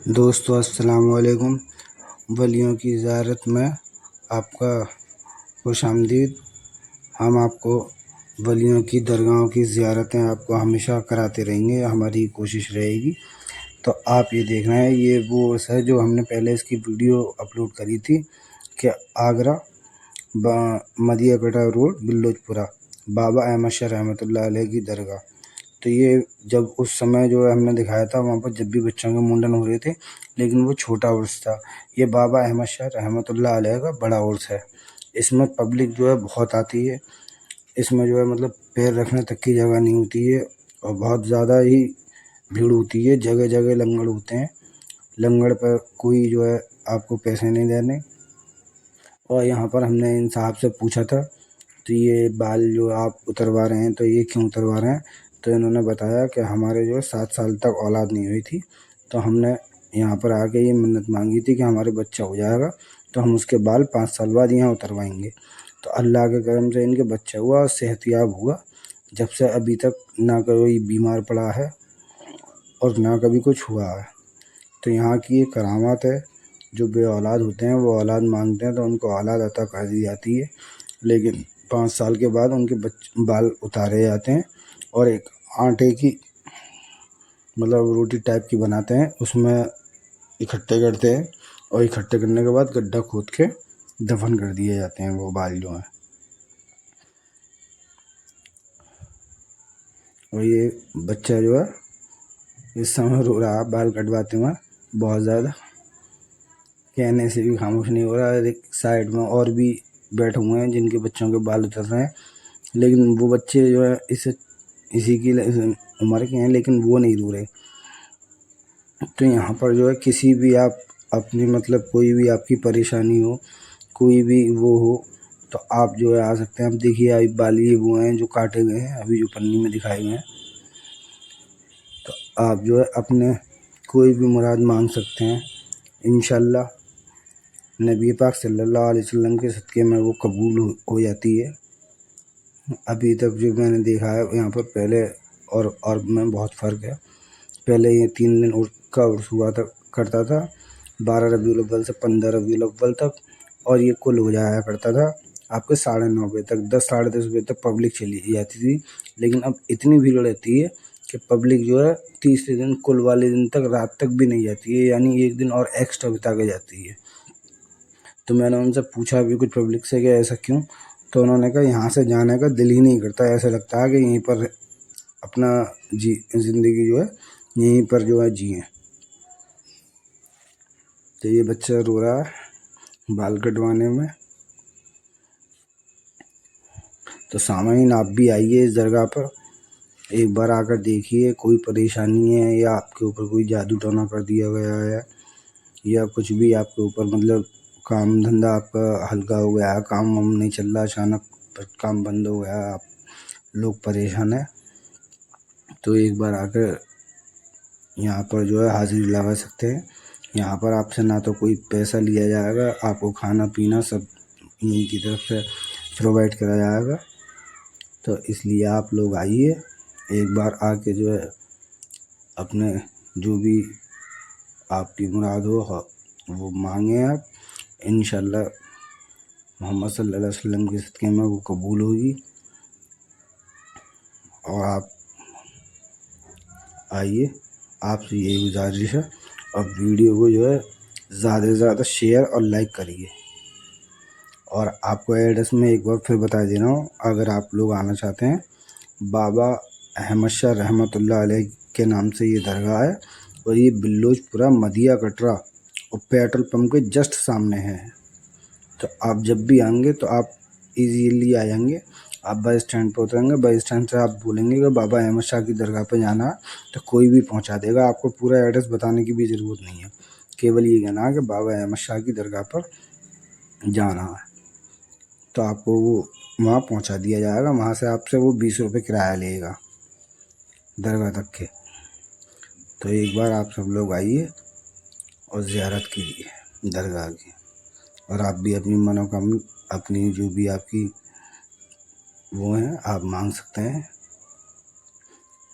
दोस्तों अस्सलाम वालेकुम। वलियों की ज़ियारत में आपका खुशामदीद। हम आपको वलियों की दरगाहों की ज़ियारतें आपको हमेशा कराते रहेंगे, हमारी कोशिश रहेगी। तो आप ये देख रहे हैं, ये वो है जो हमने पहले इसकी वीडियो अपलोड करी थी कि आगरा मदिया कटा रोड बिल्लोचपुरा बाबा अहमद शाह रहमतुल्लाह अलैह की दरगाह। तो ये जब उस समय जो है हमने दिखाया था, वहाँ पर जब भी बच्चों के मुंडन हो रहे थे, लेकिन वो छोटा उर्स था। ये बाबा अहमद शाह रहमतुल्लाह अलैह का बड़ा उर्स है। इसमें पब्लिक जो है बहुत आती है। इसमें जो है मतलब पैर रखने तक की जगह नहीं होती है और बहुत ज़्यादा ही भीड़ होती है। जगह जगह लंगर होते हैं। लंगर पर कोई जो है आपको पैसे नहीं देने। और यहाँ पर हमने इन साहब से पूछा था, तो ये बाल जो आप उतरवा रहे हैं तो ये क्यों उतरवा रहे हैं? तो इन्होंने बताया कि हमारे जो है 7 साल तक औलाद नहीं हुई थी, तो हमने यहाँ पर आके ये मन्नत मांगी थी कि हमारे बच्चा हो जाएगा तो हम उसके बाल 5 साल बाद यहाँ उतरवाएंगे। तो अल्लाह के करम से इनके बच्चा हुआ और सेहतयाब हुआ। जब से अभी तक ना कोई बीमार पड़ा है और ना कभी कुछ हुआ है। तो यहाँ की ये करामात है। जो बे औलाद होते हैं वो औलाद मांगते हैं तो उनको औलाद अता कर दी जाती है, लेकिन 5 साल के बाद उनके बाल उतारे जाते हैं और एक आटे की मतलब रोटी टाइप की बनाते हैं, उसमें इकट्ठे करते हैं और इकट्ठे करने के बाद गड्ढा खोद के दफन कर दिए जाते हैं वो बाल जो हैं। और ये बच्चा जो है इस समय रो रहा है बाल कटवाते हुए बहुत ज़्यादा, कहने से भी खामोश नहीं हो रहा है। एक साइड में और भी बैठे हुए हैं जिनके बच्चों के बाल उतर रहे हैं, लेकिन वो बच्चे जो है इसी की उम्र के हैं, लेकिन वो नहीं रो रहे। तो यहाँ पर जो है किसी भी आप अपनी मतलब कोई भी आपकी परेशानी हो, कोई भी वो हो, तो आप जो है आ सकते हैं। अब देखिए अभी बाल ये वो हैं जो काटे गए हैं, अभी जो पन्नी में दिखाए गए हैं। तो आप जो है अपने कोई भी मुराद मांग सकते हैं। इंशाल्लाह नबी पाक सल्लल्लाहु अलैहि वसल्लम के सदक़े में वो कबूल हो जाती है। अभी तक जो मैंने देखा है यहाँ पर पहले और में बहुत फ़र्क है। पहले ये 3 दिन का उर्स हुआ था करता था, 12 रबीउल अव्वल से 15 रबीउल अव्वल तक, और ये कुल हो जाया करता था आपके 9:30 बजे तक, 10 साढ़े 10 बजे तक पब्लिक चली जाती थी। लेकिन अब इतनी भीड़ रहती है कि पब्लिक जो है तीसरे दिन कुल वाले दिन तक रात तक भी नहीं जाती है, यानी एक दिन और एक्स्ट्रा बिता के जाती है। तो मैंने उनसे पूछा भी कुछ पब्लिक से कि ऐसा क्यों? तो उन्होंने कहा यहाँ से जाने का दिल ही नहीं करता, ऐसा लगता है कि यहीं पर अपना ज़िंदगी जो है यहीं पर जो है जिए। तो ये बच्चा रो रहा है बाल कटवाने में। तो सामान्य आप भी आइए इस दरगाह पर, एक बार आकर देखिए। कोई परेशानी है या आपके ऊपर कोई जादू टोना कर दिया गया है या कुछ भी आपके ऊपर मतलब काम धंधा आपका हल्का हो गया है, काम वाम नहीं चल रहा, अचानक काम बंद हो गया, आप लोग परेशान हैं, तो एक बार आकर यहाँ पर जो है हाज़िरी लगा सकते हैं। यहाँ पर आपसे ना तो कोई पैसा लिया जाएगा, आपको खाना पीना सब यहीं की तरफ से प्रोवाइड करा जाएगा। तो इसलिए आप लोग आइए, एक बार आके जो है अपने जो भी आपकी मुराद हो वो मांगे आप। इंशाल्लाह मोहम्मद सल्लल्लाहु अलैहि वसल्लम के सदक़े में वो कबूल होगी। और आप आइए, आपसे यही गुजारिश है। और वीडियो को जो है ज़्यादा से ज़्यादा शेयर और लाइक करिए। और आपको एड्रेस में एक बार फिर बता दे रहा हूँ, अगर आप लोग आना चाहते हैं, बाबा अहमद शाह रहमतुल्लाह अलैह के नाम से ये दरगाह है और ये बिल्लोचपुरा मदिया कटरा और पेट्रोल पंप के जस्ट सामने है। तो आप जब भी आएंगे तो आप इजीली आ जाएंगे। आप बस स्टैंड पर उतरेंगे, बस स्टैंड से आप बोलेंगे कि बाबा अहमद शाह की दरगाह पे जाना है, तो कोई भी पहुंचा देगा। आपको पूरा एड्रेस बताने की भी ज़रूरत नहीं है, केवल ये कहना है कि बाबा अहमद शाह की दरगाह पर जाना है, तो आपको वो वहाँ पहुंचा दिया जाएगा। वहाँ से आपसे वो 20 रुपये किराया लेगा दरगाह तक के। तो एक बार आप सब लोग आइए और ज़ियारत कीजिए दरगाह की। और आप भी अपनी मनोकामना, अपनी जो भी आपकी वो हैं, आप मांग सकते हैं।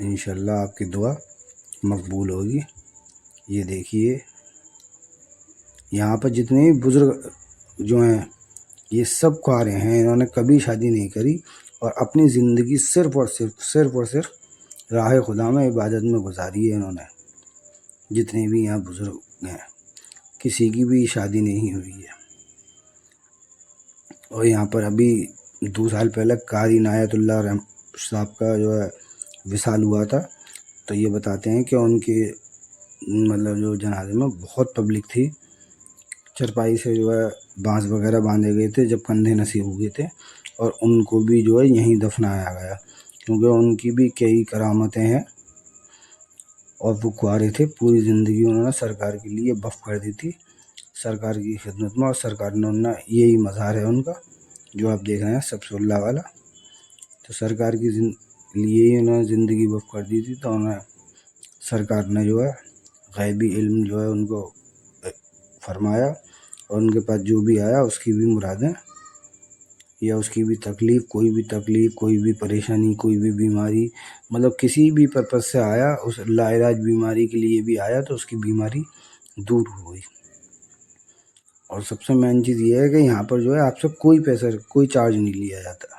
इंशाल्लाह आपकी दुआ मकबूल होगी। ये देखिए यहाँ पर जितने भी बुजुर्ग जो हैं ये सब कुंवारे हैं, इन्होंने कभी शादी नहीं करी और अपनी ज़िंदगी सिर्फ़ और सिर्फ राह खुदा में इबादत में गुजारी है इन्होंने। जितने भी यहाँ बुजुर्ग हैं किसी की भी शादी नहीं हुई है। और यहाँ पर अभी 2 साल पहले कारी इनायतुल्लाह साहब का जो है विसाल हुआ था, तो ये बताते हैं कि उनके मतलब जो जनाजे में बहुत पब्लिक थी। चरपाई से जो है बांस वगैरह बांधे गए थे जब कंधे नसीब हुए थे, और उनको भी जो है यहीं दफनाया गया, क्योंकि उनकी भी कई करामतें हैं और वो कुंवारे थे। पूरी ज़िंदगी उन्होंने सरकार के लिए वक़्फ़ कर दी थी, सरकार की खिदमत में, और सरकार ने उन्हें यही मज़ार है उनका जो आप देख रहे हैं सबसुल्ला वाला। तो सरकार की लिए ही उन्होंने ज़िंदगी वक़्फ़ कर दी थी, तो उन्हें सरकार ने जो है ग़ैबी इल्म जो है उनको फरमाया, और उनके पास जो भी आया उसकी भी मुरादें या उसकी भी तकलीफ़, कोई भी परेशानी, कोई भी बीमारी, मतलब किसी भी पर्पज़ से आया, उस लाइलाज बीमारी के लिए भी आया तो उसकी बीमारी दूर हो गई। और सबसे मेन चीज़ ये है कि यहाँ पर जो है आपसे कोई पैसा, कोई चार्ज नहीं लिया जाता।